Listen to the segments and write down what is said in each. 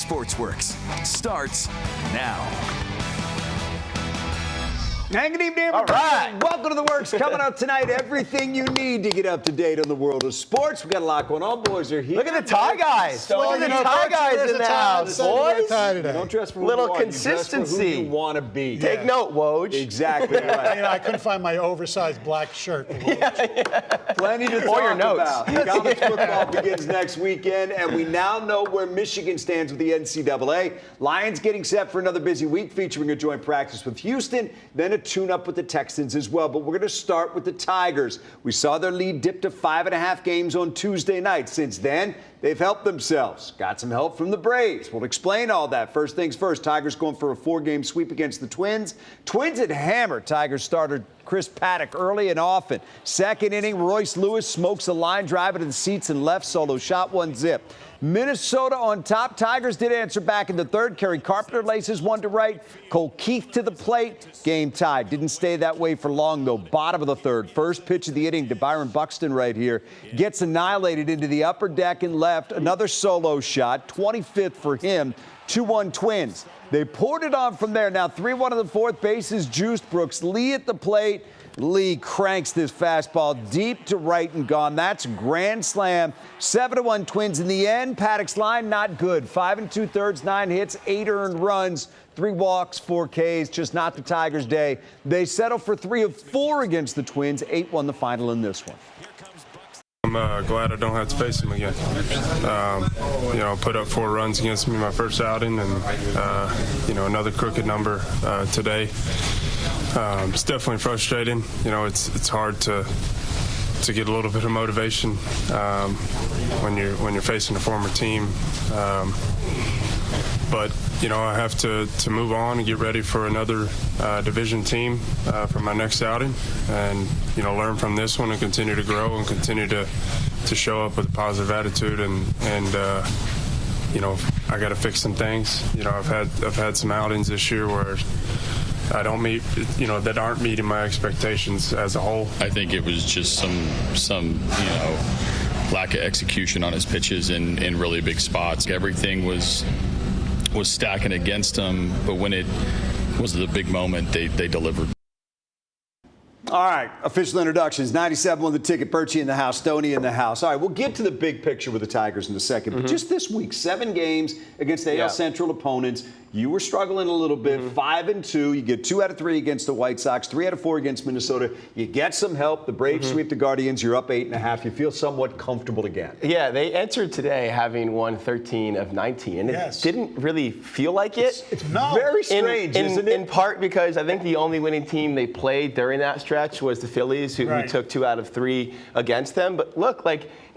Sportsworks starts now. Good evening, everybody. All right. Welcome to the Works. Coming up tonight, everything you need to get up to date on the world of sports. We got a lot going on. Boys are here. Look at the tie guys. Look at the tie guys in the house, boys. Don't dress for who Little you are. consistency. You dress for who you want to be. Take note, Woj. Exactly right. I couldn't find my oversized black shirt. Plenty to talk your notes. about. College football begins next weekend, and we now know where Michigan stands with the NCAA. Lions getting set for another busy week, featuring a joint practice with Houston, then a tune-up with the Texans as well. But we're going to start with the Tigers. We saw their lead dip to 5.5 games on Tuesday night. Since then, they've helped themselves. Got some help from the Braves. We'll explain all that. First things first, Tigers going for a 4-game sweep against the Twins. Twins had hammered Tigers starter Chris Paddock early and often. Second inning, Royce Lewis smokes a line drive into the seats and left solo shot, 1-zip. Minnesota on top. Tigers did answer back in the third. Kerry Carpenter laces one to right. Cole Keith to the plate. Game tied. Didn't stay that way for long, though. Bottom of the third. First pitch of the inning to Byron Buxton right here. Gets annihilated into the upper deck and left. Another solo shot. 25th for him. 2-1 Twins. They poured it on from there. Now 3-1 in the fourth. Bases juiced. Brooks Lee at the plate. Lee cranks this fastball deep to right and gone. That's a grand slam. 7-1 Twins in the end. Paddock's line not good. 5 2/3, 9 hits, 8 earned runs, 3 walks, 4 Ks. Just not the Tigers' day. They settle for 3 of 4 against the Twins. 8-1 the final in this one. I'm glad I don't have to face him again. Put up 4 runs against me in my first outing, and another crooked number today. It's definitely frustrating. It's hard to get a little bit of motivation when you're facing a former team. But I have to move on and get ready for another division team for my next outing, and learn from this one and continue to grow and continue to show up with a positive attitude, and I got to fix some things. I've had some outings this year where I don't meet, that aren't meeting my expectations as a whole. I think it was just some lack of execution on his pitches in really big spots. Everything was stacking against him, but when it was the big moment, they delivered. All right, official introductions. 97 on the ticket. Birchie in the house, Stoney in the house. All right, we'll get to the big picture with the Tigers in a second. But just this week, 7 games against AL Central opponents. You were struggling a little bit. 5-2. You get 2 out of 3 against the White Sox, 3 out of 4 against Minnesota. You get some help. The Braves sweep the Guardians. You're up 8.5. You feel somewhat comfortable again. Yeah, they entered today having won 13 of 19, and it didn't really feel like it. It's very strange, isn't it? In part because I think the only winning team they played during that stretch was the Phillies, who took 2 out of 3 against them. But look,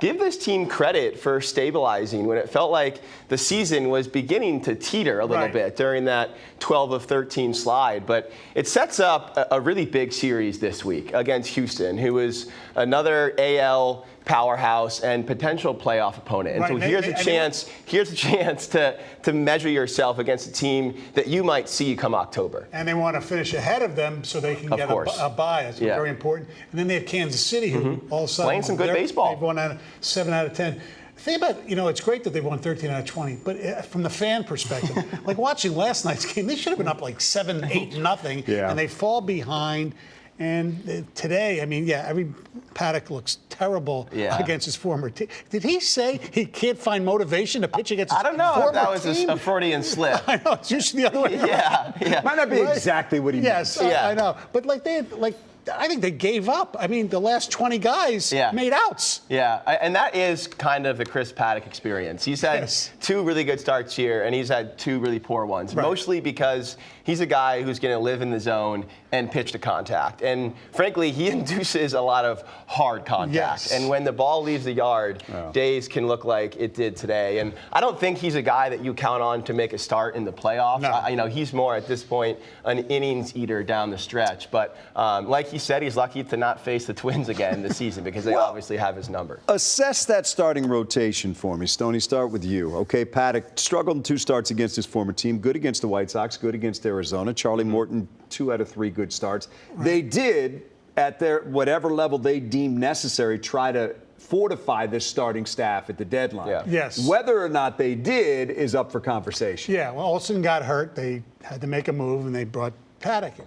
give this team credit for stabilizing when it felt like the season was beginning to teeter a little bit during that 12 of 13 slide. But it sets up a really big series this week against Houston, who is another AL powerhouse and potential playoff opponent. And so here's a chance to measure yourself against a team that you might see come October. And they want to finish ahead of them so they can get a bye. That's very important. And then they have Kansas City, who all of a sudden playing some good baseball. They've won 7 out of 10. The thing about, it's great that they've won 13 out of 20, but from the fan perspective, like watching last night's game, they should have been up like 7-8-0, and they fall behind. And today, every Paddock looks terrible against his former team. Did he say he can't find motivation to pitch against his former team? I don't know if that was a Freudian slip. I know, it's usually the other way around. Might not be exactly what he meant. I know. But I think they gave up. The last 20 guys made outs. Yeah, and that is kind of the Chris Paddock experience. He's had 2 really good starts here, and he's had 2 really poor ones, mostly because he's a guy who's going to live in the zone and pitch to contact. And frankly, he induces a lot of hard contact. And when the ball leaves the yard, days can look like it did today. And I don't think he's a guy that you count on to make a start in the playoffs. No. He's more at this point an innings eater down the stretch. But like he said, he's lucky to not face the Twins again this season because they obviously have his number. Assess that starting rotation for me. Stoney, start with you. Okay, Paddock struggled in 2 starts against his former team. Good against the White Sox, good against Arizona. Charlie Morton, 2 out of 3 good starts. They did, at their whatever level they deemed necessary, try to fortify this starting staff at the deadline. Yeah. Yes. Whether or not they did is up for conversation. Yeah, well, Olsen got hurt. They had to make a move, and they brought Paddock in.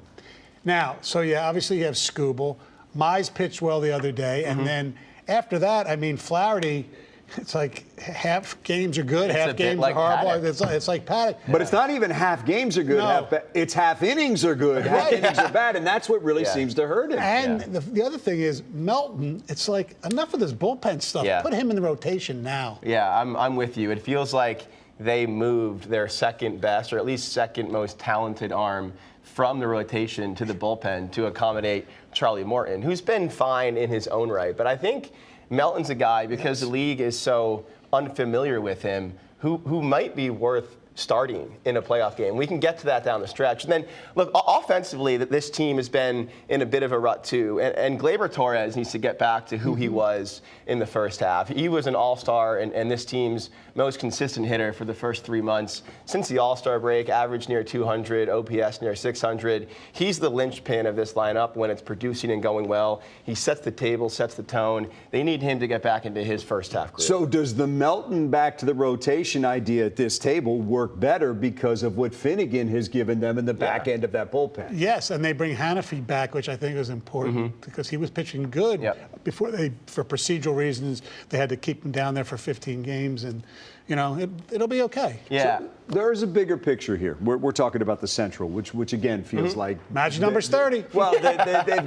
Now, so yeah, obviously you have Skubal. Mize pitched well the other day, and then after that, I mean, Flaherty, it's like half games are good, half games are horrible. It's like Paddock. But it's not even half games are good. No. It's half innings are good, half innings are bad, and that's what really seems to hurt him. And the other thing is Melton. It's like enough of this bullpen stuff. Yeah. Put him in the rotation now. Yeah, I'm with you. It feels like they moved their second best, or at least second most talented arm from the rotation to the bullpen to accommodate Charlie Morton, who's been fine in his own right. But I think Melton's a guy, because the league is so unfamiliar with him, who might be worth starting in a playoff game. We can get to that down the stretch. And then, look, offensively, that this team has been in a bit of a rut too. And Gleyber Torres needs to get back to who he was in the first half. He was an all-star and this team's most consistent hitter for the first 3 months since the All-Star break, averaged near 200, OPS near 600. He's the linchpin of this lineup when it's producing and going well. He sets the table, sets the tone. They need him to get back into his first half groove. So does the Melton back to the rotation idea at this table work better because of what Finnegan has given them in the back end of that bullpen? Yes, and they bring Hanafi back, which I think is important because he was pitching good before for procedural reasons, they had to keep him down there for 15 games, and it'll be okay. Yeah. So there is a bigger picture here. We're talking about the Central, which again feels like Magic number's 30. Well, they've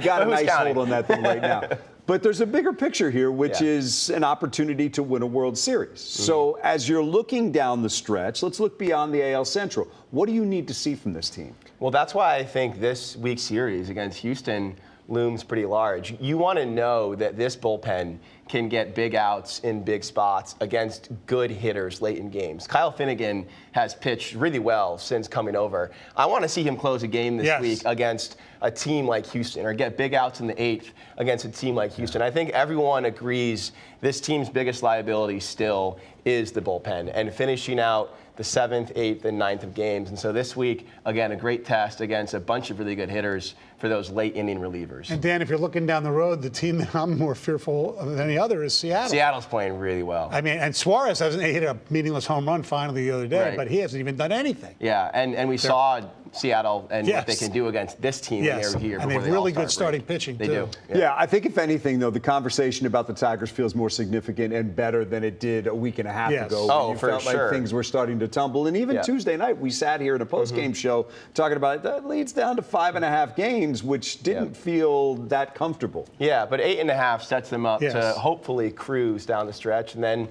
got a Who's nice counting? hold on that thing right now. But there's a bigger picture here, which is an opportunity to win a World Series. So as you're looking down the stretch, let's look beyond the AL Central. What do you need to see from this team? Well, that's why I think this week's series against Houston looms pretty large. You want to know that this bullpen can get big outs in big spots against good hitters late in games. Kyle Finnegan has pitched really well since coming over. I want to see him close a game this week against a team like Houston, or get big outs in the 8th against a team like Houston. I think everyone agrees this team's biggest liability still is the bullpen and finishing out the 7th, 8th, and 9th of games. And so this week, again, a great test against a bunch of really good hitters for those late inning relievers. And Dan, if you're looking down the road, the team that I'm more fearful of than any other is Seattle. Seattle's playing really well. I mean, and Suarez hasn't hit a meaningless home run finally the other day, but he hasn't even done anything. Yeah, and we saw Seattle and what they can do against this team when they were here. And they have really good starting pitching, They too. do. Yeah, I think if anything, though, the conversation about the Tigers feels more significant and better than it did a week and a half ago. Oh, when you for felt sure. like things were starting to tumble. And even Tuesday night, we sat here in a post-game show talking about that leads down to 5.5 games, which didn't feel that comfortable. Yeah, but 8.5 sets them up to hopefully cruise down the stretch. And then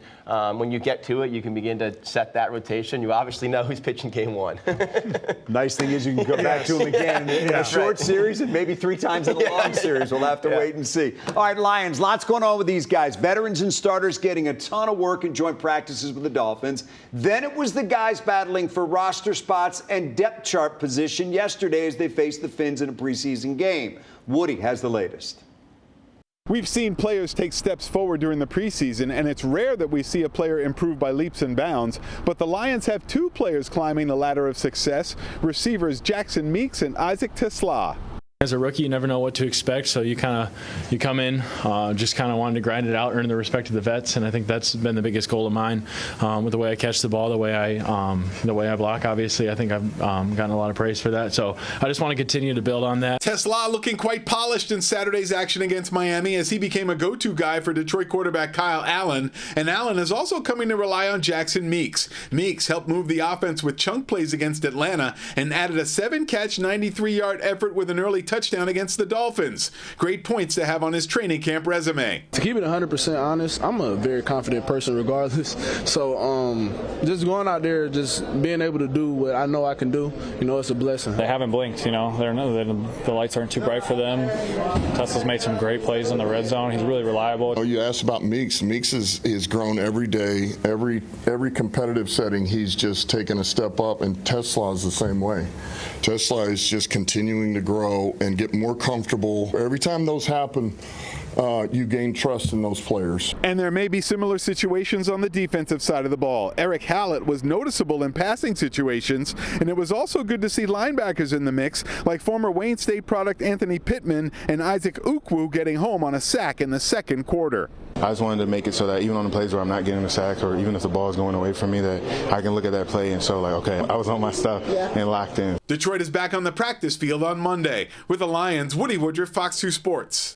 when you get to it, you can begin to set that rotation. You obviously know who's pitching game 1. Nice thing is you can go back to him again in a short series and maybe 3 times in a long series. We'll have to wait and see. All right, Lions, lots going on with these guys. Veterans and starters getting a ton of work in joint practices with the Dolphins. Then it was the guys battling for roster spots and depth chart position yesterday as they faced the Finns in a preseason game. Woody has the latest. We've seen players take steps forward during the preseason, and it's rare that we see a player improve by leaps and bounds. But the Lions have 2 players climbing the ladder of success, receivers Jackson Meeks and Isaac TeSlaa. As a rookie, you never know what to expect, so you come in just kind of wanting to grind it out, earn the respect of the vets, and I think that's been the biggest goal of mine with the way I catch the ball, the way I block. Obviously, I think I've gotten a lot of praise for that, so I just want to continue to build on that. TeSlaa looking quite polished in Saturday's action against Miami as he became a go-to guy for Detroit quarterback Kyle Allen, and Allen is also coming to rely on Jackson Meeks. Meeks helped move the offense with chunk plays against Atlanta and added a 7-catch, 93-yard effort with an early touchdown against the Dolphins. Great points to have on his training camp resume. To keep it 100% honest, I'm a very confident person regardless. So just going out there, just being able to do what I know I can do, it's a blessing. They haven't blinked, the lights aren't too bright for them. TeSlaa's made some great plays in the red zone. He's really reliable. Oh, you asked about Meeks. Meeks is grown every day, every competitive setting. He's just taken a step up, and TeSlaa is the same way. TeSlaa is just continuing to grow and get more comfortable. Every time those happen, you gain trust in those players. And there may be similar situations on the defensive side of the ball. Eric Hallett was noticeable in passing situations, and it was also good to see linebackers in the mix, like former Wayne State product Anthony Pittman and Isaac Ukwu getting home on a sack in the second quarter. I just wanted to make it so that even on the plays where I'm not getting a sack, or even if the ball is going away from me, that I can look at that play and show, like, okay, I was on my stuff and locked in. Detroit is back on the practice field on Monday. With the Lions, Woody Woodruff, Fox 2 Sports.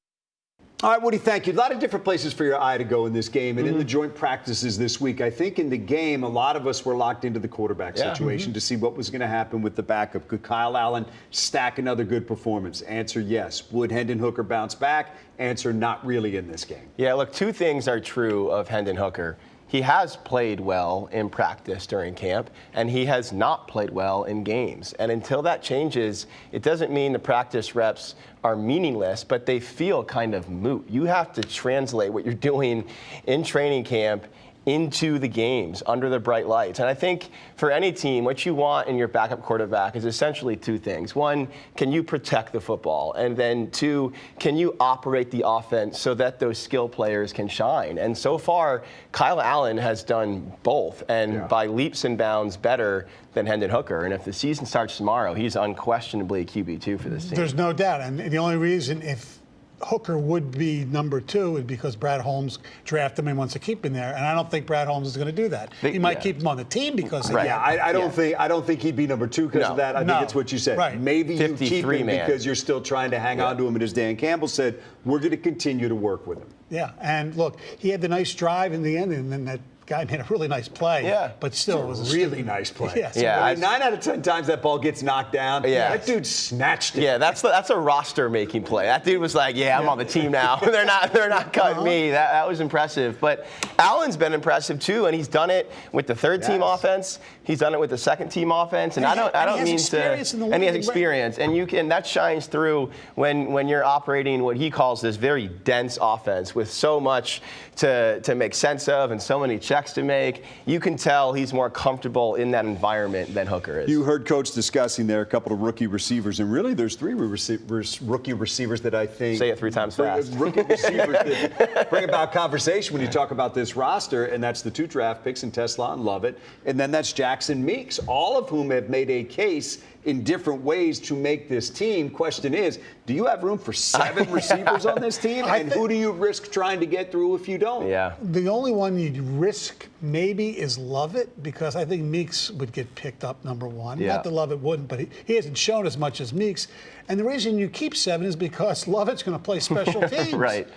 All right, Woody, thank you. A lot of different places for your eye to go in this game. And in the joint practices this week, I think in the game, a lot of us were locked into the quarterback situation to see what was going to happen with the backup. Could Kyle Allen stack another good performance? Answer, yes. Would Hendon Hooker bounce back? Answer, not really in this game. Yeah, look, two things are true of Hendon Hooker. He has played well in practice during camp, and he has not played well in games. And until that changes, it doesn't mean the practice reps are meaningless, but they feel kind of moot. You have to translate what you're doing in training camp into the games under the bright lights. And I think for any team, what you want in your backup quarterback is essentially two things. One, can you protect the football? And then two, can you operate the offense so that those skill players can shine? And so far, Kyle Allen has done both, and by leaps and bounds better than Hendon Hooker. And if the season starts tomorrow, he's unquestionably QB2 for this team. There's no doubt. And the only reason if Hooker would be number 2 is because Brad Holmes drafted him and wants to keep him there, and I don't think Brad Holmes is going to do that. He might keep him on the team because of that. I don't think he'd be number 2 because of that. I think it's what you said. Right. Maybe you keep him man. because you're still trying to hang on to him. And as Dan Campbell said, we're going to continue to work with him. Yeah, and look, he had the nice drive in the end, and then that guy made a really nice play. Yeah. But still, it was a really nice play. Yeah. 9 out of 10 times that ball gets knocked down. That dude snatched it. Yeah, that's a roster making play. That dude was like, I'm on the team now. They're not cutting me. That was impressive. But Allen's been impressive too, and he's done it with the third team offense. He's done it with the second team offense, and I don't mean to. And he has experience, and that shines through when you're operating what he calls this very dense offense with so much to make sense of and so many checks to make. You can tell he's more comfortable in that environment than Hooker is. You heard Coach discussing there a couple of rookie receivers, and really there's 3 rookie receivers that I think. Say it 3 times fast. Rookie receivers that bring about conversation when you talk about this roster, and that's the 2 draft picks in TeSlaa and Lovett, and then that's Jackson Meeks, all of whom have made a case in different ways to make this team. Question is, do you have room for 7 receivers on this team? And who do you risk trying to get through if you don't? Yeah. The only one you'd risk maybe is Lovett, because I think Meeks would get picked up number 1. Yeah. Not that Lovett wouldn't, but he hasn't shown as much as Meeks. And the reason you keep 7 is because Lovett's going to play special teams. Right.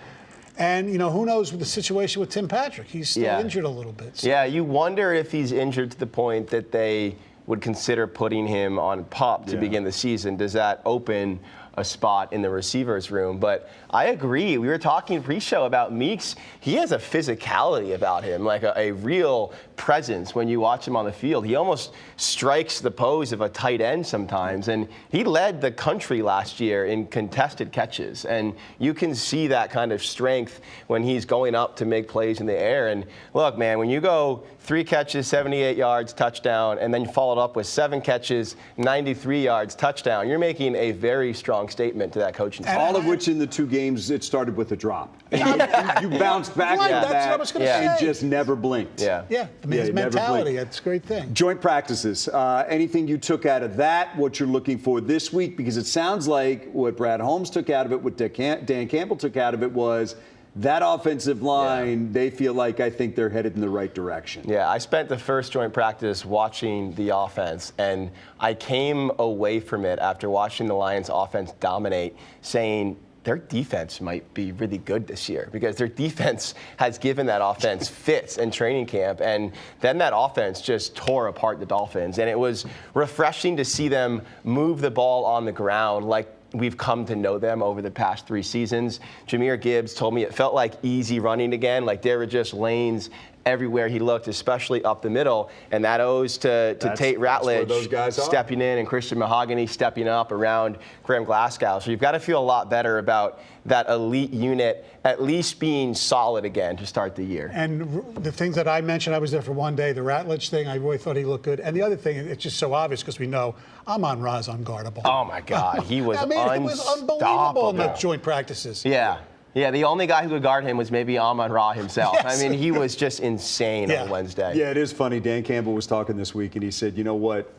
And, who knows with the situation with Tim Patrick. He's still injured a little bit. So. Yeah, you wonder if he's injured to the point that they would consider putting him on PUP to begin the season. Does that open a spot in the receivers room? But I agree. We were talking pre-show about Meeks. He has a physicality about him, like a real presence when you watch him on the field. He almost strikes the pose of a tight end sometimes. And he led the country last year in contested catches. And you can see that kind of strength when he's going up to make plays in the air. And look, man, when you go 3 catches, 78 yards, touchdown, and then you follow it up with 7 catches, 93 yards, touchdown, you're making a very strong statement to that coaching staff. All of which in the 2 games, it started with a drop. And you bounced back Right, on that's that what I was gonna say. and just never blinked. Yeah, I mean, his mentality, that's a great thing. Joint practices, anything you took out of that, what you're looking for this week? Because it sounds like what Brad Holmes took out of it, what Dan Campbell took out of it was that offensive line, they feel like I think they're headed in the right direction. Yeah, I spent the first joint practice watching the offense, and I came away from it after watching the Lions offense dominate saying their defense might be really good this year, because their defense has given that offense fits in training camp, and then that offense just tore apart the Dolphins. And it was refreshing to see them move the ball on the ground like we've come to know them over the past 3 seasons. Jahmyr Gibbs told me it felt like easy running again, like there were just lanes everywhere he looked, especially up the middle. And that owes to Tate Ratledge stepping in and Christian Mahogany stepping up around Graham Glasgow. So you've got to feel a lot better about that elite unit at least being solid again to start the year. And the things that I mentioned, I was there for 1 day. The Ratledge thing, I really thought he looked good. And the other thing, it's just so obvious because we know Amon-Ra's unguardable. Oh, my God. He was unstoppable. It was unbelievable in the joint practices. Yeah. Yeah, the only guy who could guard him was maybe Amon-Ra himself. Yes. I mean, he was just insane on Wednesday. Yeah, it is funny. Dan Campbell was talking this week, and he said, you know what?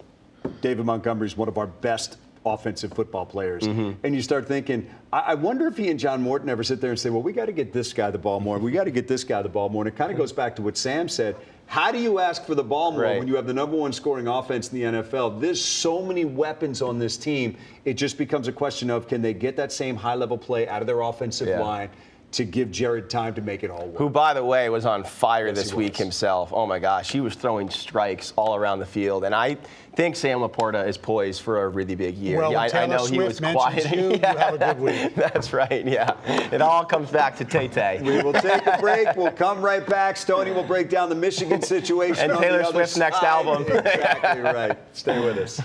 David Montgomery's one of our best offensive football players. And you start thinking, I wonder if he and John Morton ever sit there and say, well, we got to get this guy the ball more. We got to get this guy the ball more. And it kind of goes back to what Sam said. How do you ask for the ball more when you have the #1 scoring offense in the NFL? There's so many weapons on this team. It just becomes a question of, can they get that same high-level play out of their offensive line to give Jared time to make it all work? Who, by the way, was on fire this week himself. Oh, my gosh. He was throwing strikes all around the field. And I think Sam Laporta is poised for a really big year. Well, I know he was quiet. You have a good week. That's right, yeah. It all comes back to Tay. We will take a break. We'll come right back. Stoney will break down the Michigan situation. And Taylor Swift's next album. Exactly right. Stay with us.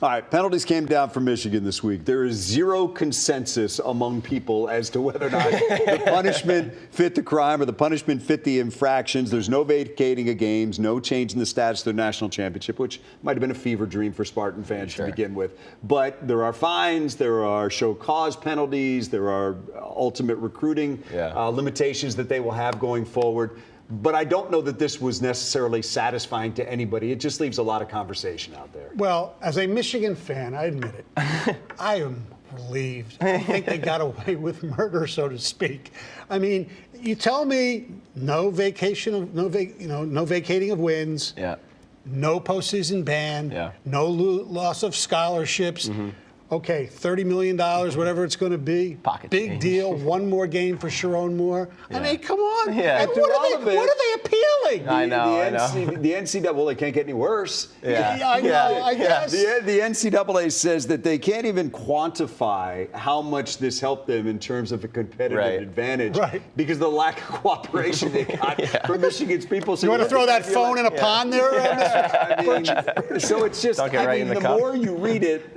All right, penalties came down for Michigan this week. There is zero consensus among people as to whether or not the punishment fit the crime or the punishment fit the infractions. There's no vacating of games, no change in the status of the national championship, which might have been a fever dream for Spartan fans to begin with. But there are fines, there are show cause penalties, there are ultimate recruiting limitations that they will have going forward. But I don't know that this was necessarily satisfying to anybody. It just leaves a lot of conversation out there. Well, as a Michigan fan, I admit it, I am relieved. I think they got away with murder, so to speak. I mean, you tell me no vacating of wins, no postseason ban, no loss of scholarships. Okay, $30 million, whatever it's going to be. Pocket big change. Deal. One more game for Sharon Moore. I mean, come on. Yeah. And what are they appealing? I know. The NCAA, well, it can't get any worse. I know, I guess. The NCAA says that they can't even quantify how much this helped them in terms of a competitive advantage because of the lack of cooperation they got from Michigan's people. So you want to throw that phone in a pond there? So it's just, the cup. more you read it,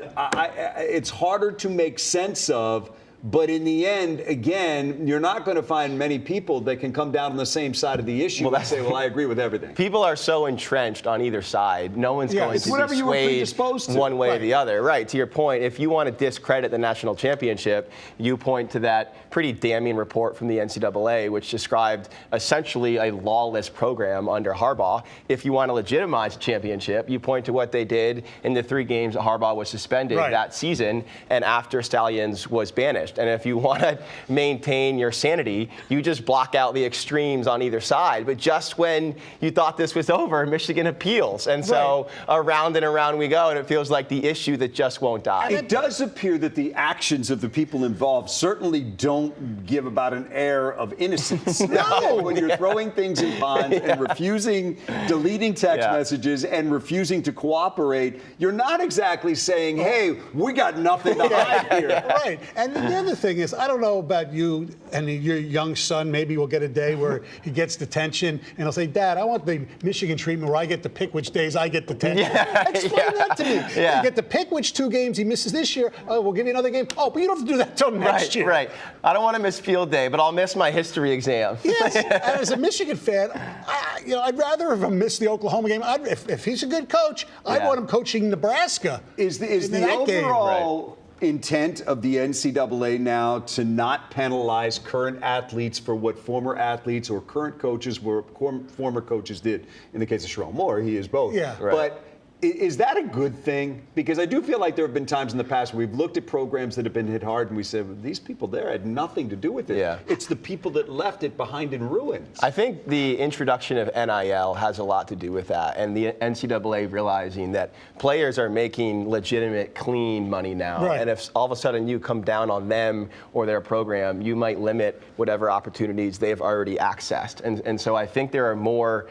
it's harder to make sense of. But in the end, again, you're not going to find many people that can come down on the same side of the issue and say, well, I agree with everything. People are so entrenched on either side. No one's going to be swayed one way or the other. Right, to your point, if you want to discredit the national championship, you point to that pretty damning report from the NCAA, which described essentially a lawless program under Harbaugh. If you want to legitimize the championship, you point to what they did in the 3 games that Harbaugh was suspended that season and after Stallions was banished. And if you want to maintain your sanity, you just block out the extremes on either side. But just when you thought this was over, Michigan appeals. And so around and around we go, and it feels like the issue that just won't die. It does appear that the actions of the people involved certainly don't give about an air of innocence. No! When you're throwing things in ponds and refusing, deleting text messages and refusing to cooperate, you're not exactly saying, hey, we got nothing to hide here. Right. And the other thing is, I don't know about you and your young son. Maybe we'll get a day where he gets detention and he'll say, Dad, I want the Michigan treatment where I get to pick which days I get detention. Explain that to me. You get to pick which 2 games he misses this year. Oh, we'll give you another game. Oh, but you don't have to do that till next year. Right. I don't want to miss field day, but I'll miss my history exam. Yes. And as a Michigan fan, I'd rather have missed the Oklahoma game. If he's a good coach, I'd want him coaching Nebraska. Is the overall intent of the NCAA now to not penalize current athletes for what former athletes or current coaches were former coaches did? In the case of Sharon Moore, he is both. But is that a good thing? Because I do feel like there have been times in the past where we've looked at programs that have been hit hard and we said, well, these people there had nothing to do with it. It's the people that left it behind in ruins. I think the introduction of NIL has a lot to do with that, and the NCAA realizing that players are making legitimate, clean money now. And if all of a sudden you come down on them or their program, you might limit whatever opportunities they've already accessed. And so I think there are more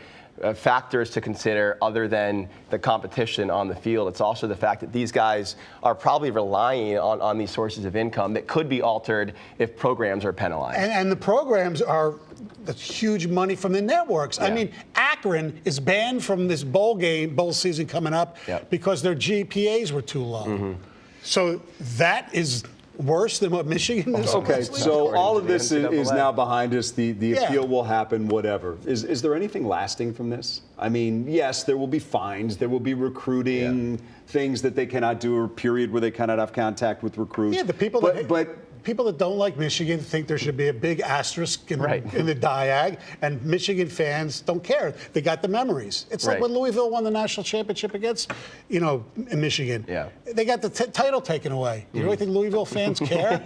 factors to consider other than the competition on the field. It's also the fact that these guys are probably relying on these sources of income that could be altered if programs are penalized. And the programs are huge money from the networks. I mean, Akron is banned from this bowl season coming up because their GPAs were too low. So that is worse than what Michigan is. Okay, so all of this is now behind us. The appeal will happen, whatever. Is there anything lasting from this? I mean, yes, there will be fines. There will be recruiting things that they cannot do, or a period where they cannot have contact with recruits. Yeah, the people but people that don't like Michigan think there should be a big asterisk in the diag, and Michigan fans don't care. They got the memories. It's like when Louisville won the national championship against, in Michigan. Yeah. They got the title taken away. You really think Louisville fans care?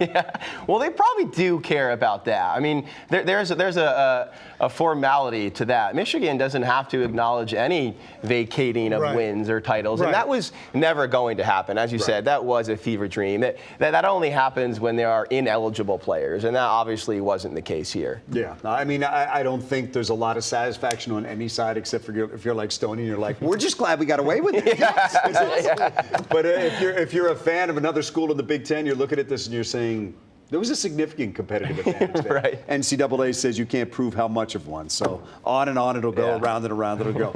Well, they probably do care about that. I mean, there's a formality to that. Michigan doesn't have to acknowledge any vacating of wins or titles, and that was never going to happen. As you said, that was a fever dream. That only happens when there are ineligible players, and that obviously wasn't the case here. Yeah, I mean, I don't think there's a lot of satisfaction on any side, except for if you're like Stoney and you're like, we're just glad we got away with it. But if you're a fan of another school in the Big Ten, you're looking at this and you're saying, there was a significant competitive advantage there. NCAA says you can't prove how much of one. So on and on it'll go, around and around it'll go.